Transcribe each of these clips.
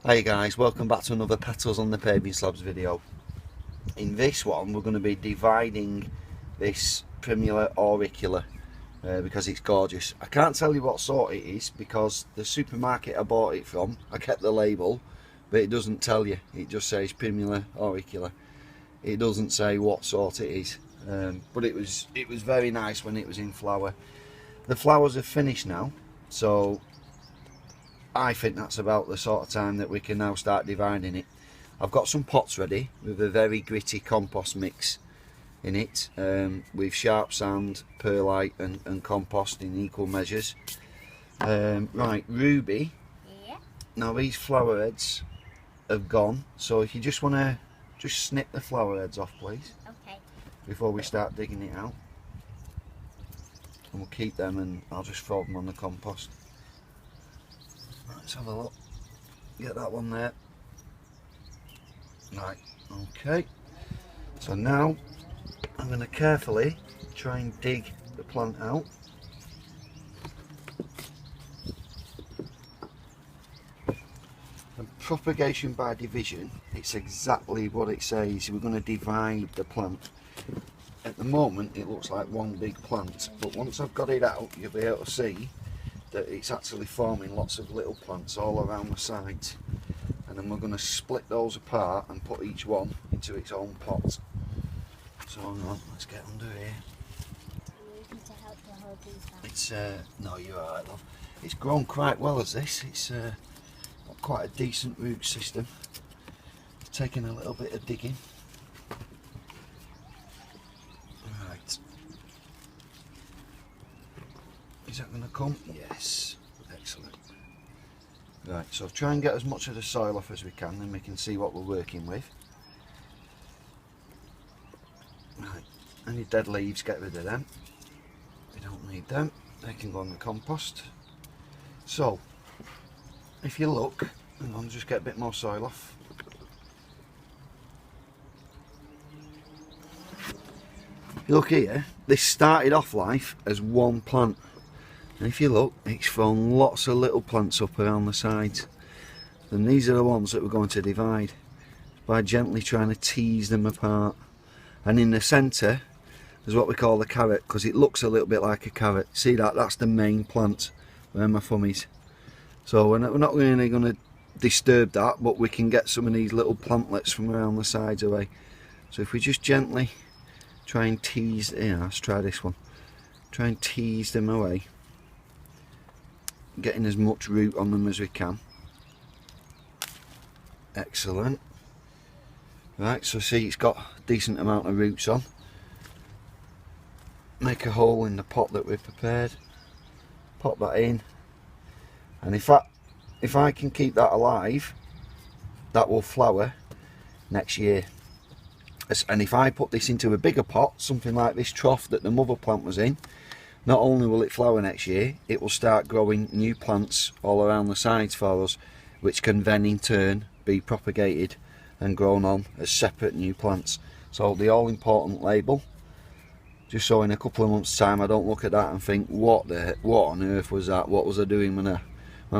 Hey guys, welcome back to another Petals on the Paving Slabs video. In this one we're going to be dividing this Primula auricula because it's gorgeous. I can't tell you what sort it is because the supermarket I bought it from, I kept the label, but it doesn't tell you. It just says Primula auricula. It doesn't say what sort it is, but it was very nice when it was in flower. The flowers are finished now, so I think that's about the sort of time that we can now start dividing it. I've got some pots ready with a very gritty compost mix in it, with sharp sand, perlite and compost in equal measures. Right, Ruby, yeah. Now these flower heads have gone, so if you just want to just snip the flower heads off please, Okay. before we start digging it out. And we'll keep them and I'll just throw them on the compost. Let's have a look. Get that one there. Right, okay. So now I'm going to carefully try and dig the plant out. And propagation by division, it's exactly what it says. We're going to divide the plant. At the moment it looks like one big plant, but once I've got it out you'll be able to see that it's actually forming lots of little plants all around the sides, and then we're going to split those apart and put each one into its own pot. So hang on, let's get under here. You need to help to hold these back. It's no, you're alright love. It's grown quite well as this. It's got quite a decent root system. It's taking a little bit of digging. Right. Is that going to come? Yes. Excellent. Right, so try and get as much of the soil off as we can, then we can see what we're working with. Right, any dead leaves, get rid of them. We don't need them. They can go on the compost. So, if you look, hang on, just get a bit more soil off. If you look here, this started off life as one plant. And if you look, it's thrown lots of little plants up around the sides. And these are the ones that we're going to divide by gently trying to tease them apart. And in the centre is what we call the carrot, because it looks a little bit like a carrot. See that? That's the main plant where my thumb is. So we're not really going to disturb that, but we can get some of these little plantlets from around the sides away. So if we just gently try and tease, yeah, let's try this one. Try and tease them away, getting as much root on them as we can. Excellent. Right, so see it's got a decent amount of roots on. Make a hole in the pot that we've prepared, pop that in, and if I can keep that alive, that will flower next year. And if I put this into a bigger pot, something like this trough that the mother plant was in, not only will it flower next year, it will start growing new plants all around the sides for us, which can then in turn be propagated and grown on as separate new plants. So the all important label, just so in a couple of months time I don't look at that and think what on earth was that, what was I doing when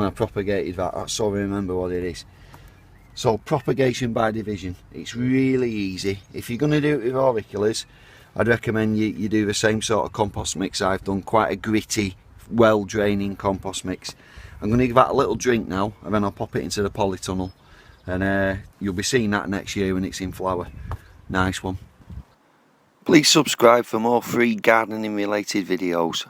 I propagated that. That's so I remember what it is. So propagation by division, it's really easy. If you're going to do it with auriculas, I'd recommend you do the same sort of compost mix I've done, quite a gritty, well draining compost mix. I'm going to give that a little drink now and then I'll pop it into the polytunnel, and you'll be seeing that next year when it's in flower. Nice one. Please subscribe for more free gardening related videos.